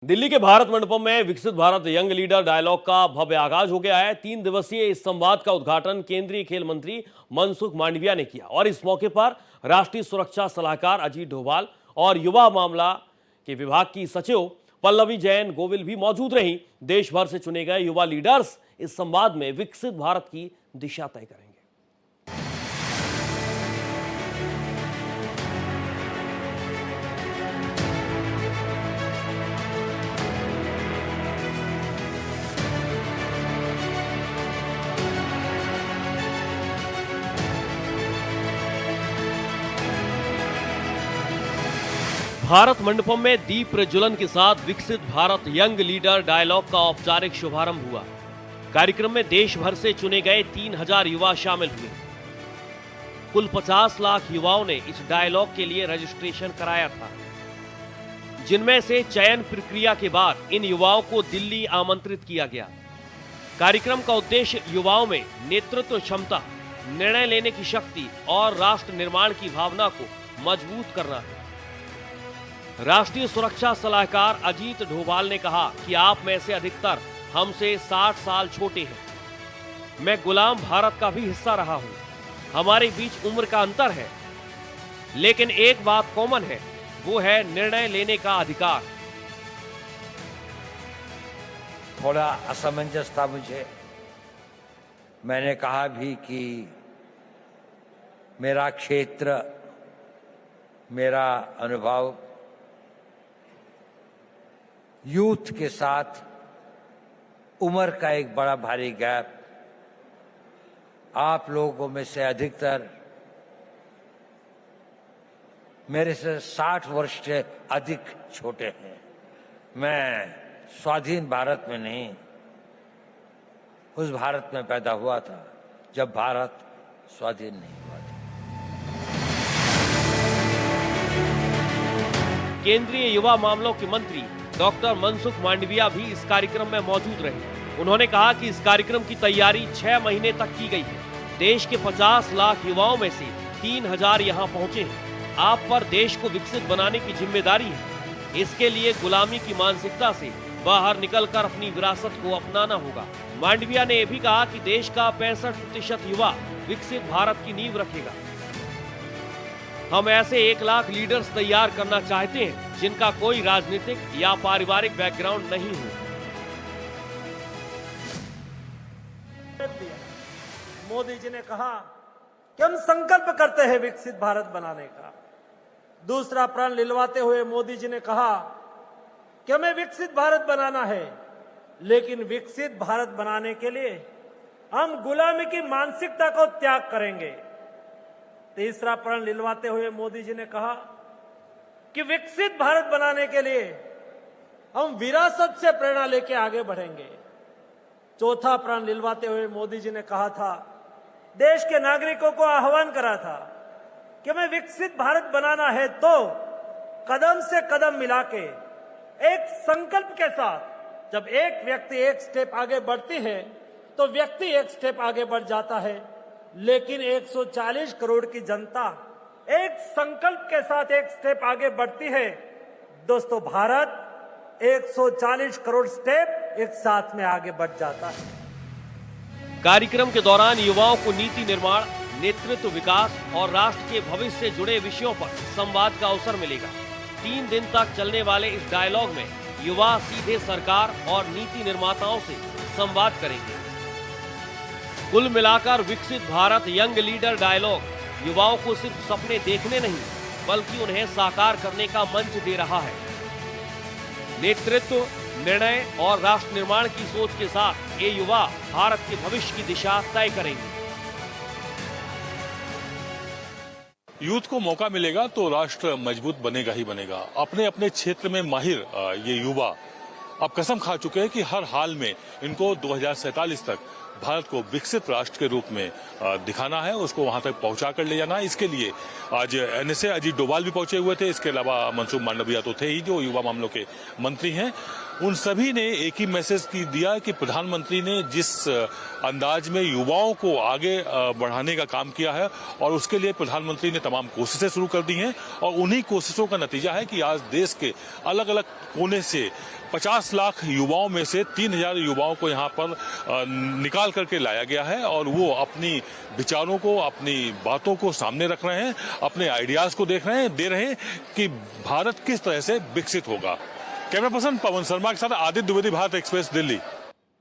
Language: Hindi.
दिल्ली के भारत मंडपम में विकसित भारत यंग लीडर डायलॉग का भव्य आगाज हो गया है। 3 दिवसीय इस संवाद का उद्घाटन केंद्रीय खेल मंत्री मनसुख मांडविया ने किया और इस मौके पर राष्ट्रीय सुरक्षा सलाहकार अजीत डोभाल और युवा मामला के विभाग की सचिव पल्लवी जैन गोविल भी मौजूद रहीं। देश भर से चुने गए युवा लीडर्स इस संवाद में विकसित भारत की दिशा तय करेंगे। भारत मंडपम में दीप प्रज्वलन के साथ विकसित भारत यंग लीडर डायलॉग का औपचारिक शुभारंभ हुआ। कार्यक्रम में देश भर से चुने गए 3000 युवा शामिल हुए। कुल 50 लाख युवाओं ने इस डायलॉग के लिए रजिस्ट्रेशन कराया था, जिनमें से चयन प्रक्रिया के बाद इन युवाओं को दिल्ली आमंत्रित किया गया। कार्यक्रम का उद्देश्य युवाओं में नेतृत्व क्षमता, निर्णय लेने की शक्ति और राष्ट्र निर्माण की भावना को मजबूत करना है। राष्ट्रीय सुरक्षा सलाहकार अजीत डोभाल ने कहा कि आप में से अधिकतर हमसे 60 साल छोटे हैं। मैं गुलाम भारत का भी हिस्सा रहा हूं। हमारे बीच उम्र का अंतर है, लेकिन एक बात कॉमन है, वो है निर्णय लेने का अधिकार। थोड़ा असमंजस था मुझे। मैंने कहा भी कि मेरा क्षेत्र, मेरा अनुभव यूथ के साथ उम्र का एक बड़ा भारी गैप, आप लोगों में से अधिकतर मेरे से 60 वर्ष से अधिक छोटे हैं। मैं स्वाधीन भारत में नहीं, उस भारत में पैदा हुआ था जब भारत स्वाधीन नहीं हुआ था। केंद्रीय युवा मामलों के मंत्री डॉक्टर मनसुख मांडविया भी इस कार्यक्रम में मौजूद रहे। उन्होंने कहा कि इस कार्यक्रम की तैयारी 6 महीने तक की गई है। देश के 50 लाख युवाओं में से 3000 यहां पहुंचे हैं। आप पर देश को विकसित बनाने की जिम्मेदारी है। इसके लिए गुलामी की मानसिकता से बाहर निकलकर अपनी विरासत को अपनाना होगा। मांडविया ने यह भी कहा कि देश का 65% युवा विकसित भारत की नींव रखेगा। हम ऐसे 1 लाख लीडर्स तैयार करना चाहते हैं जिनका कोई राजनीतिक या पारिवारिक बैकग्राउंड नहीं हो। मोदी जी ने कहा कि हम संकल्प करते हैं विकसित भारत बनाने का। दूसरा प्रण लिलवाते हुए मोदी जी ने कहा कि हमें विकसित भारत बनाना है, लेकिन विकसित भारत बनाने के लिए हम गुलामी की मानसिकता को त्याग करेंगे। तीसरा प्रण लिलवाते हुए मोदी जी ने कहा कि विकसित भारत बनाने के लिए हम विरासत से प्रेरणा लेके आगे बढ़ेंगे। चौथा प्रण लिलवाते हुए मोदी जी ने कहा था, देश के नागरिकों को आह्वान करा था कि हमें विकसित भारत बनाना है तो कदम से कदम मिला के एक संकल्प के साथ जब एक व्यक्ति एक स्टेप आगे बढ़ती है तो व्यक्ति एक स्टेप आगे बढ़ जाता है, लेकिन 140 करोड़ की जनता एक संकल्प के साथ एक स्टेप आगे बढ़ती है। दोस्तों, भारत 140 करोड़ स्टेप एक साथ में आगे बढ़ जाता है। कार्यक्रम के दौरान युवाओं को नीति निर्माण, नेतृत्व विकास और राष्ट्र के भविष्य से जुड़े विषयों पर संवाद का अवसर मिलेगा। 3 दिन तक चलने वाले इस डायलॉग में युवा सीधे सरकार और नीति निर्माताओं से संवाद करेंगे। कुल मिलाकर विकसित भारत यंग लीडर डायलॉग युवाओं को सिर्फ सपने देखने नहीं, बल्कि उन्हें साकार करने का मंच दे रहा है। नेतृत्व, निर्णय और राष्ट्र निर्माण की सोच के साथ ये युवा भारत के भविष्य की दिशा तय करेंगे। यूथ को मौका मिलेगा तो राष्ट्र मजबूत बनेगा ही बनेगा। अपने अपने क्षेत्र में माहिर ये युवा अब कसम खा चुके हैं कि हर हाल में इनको 2047 तक भारत को विकसित राष्ट्र के रूप में दिखाना है, उसको वहां तक पहुंचा कर ले जाना है। इसके लिए आज एनएसए अजीत डोभाल भी पहुंचे हुए थे। इसके अलावा मनसुख मांडविया तो थे ही, जो युवा मामलों के मंत्री हैं। उन सभी ने एक ही मैसेज दिया कि प्रधानमंत्री ने जिस अंदाज में युवाओं को आगे बढ़ाने का काम किया है और उसके लिए प्रधानमंत्री ने तमाम कोशिशें शुरू कर दी हैं और उन्हीं कोशिशों का नतीजा है कि आज देश के अलग अलग कोने से 50 लाख युवाओं में से 3000 युवाओं को यहाँ पर निकाल करके लाया गया है और वो अपनी विचारों को, अपनी बातों को सामने रख रहे हैं, अपने आइडियाज को दे रहे हैं कि भारत किस तरह से विकसित होगा। कैमरा पर्सन पवन शर्मा के साथ आदित्य द्विवेदी, भारत एक्सप्रेस, दिल्ली।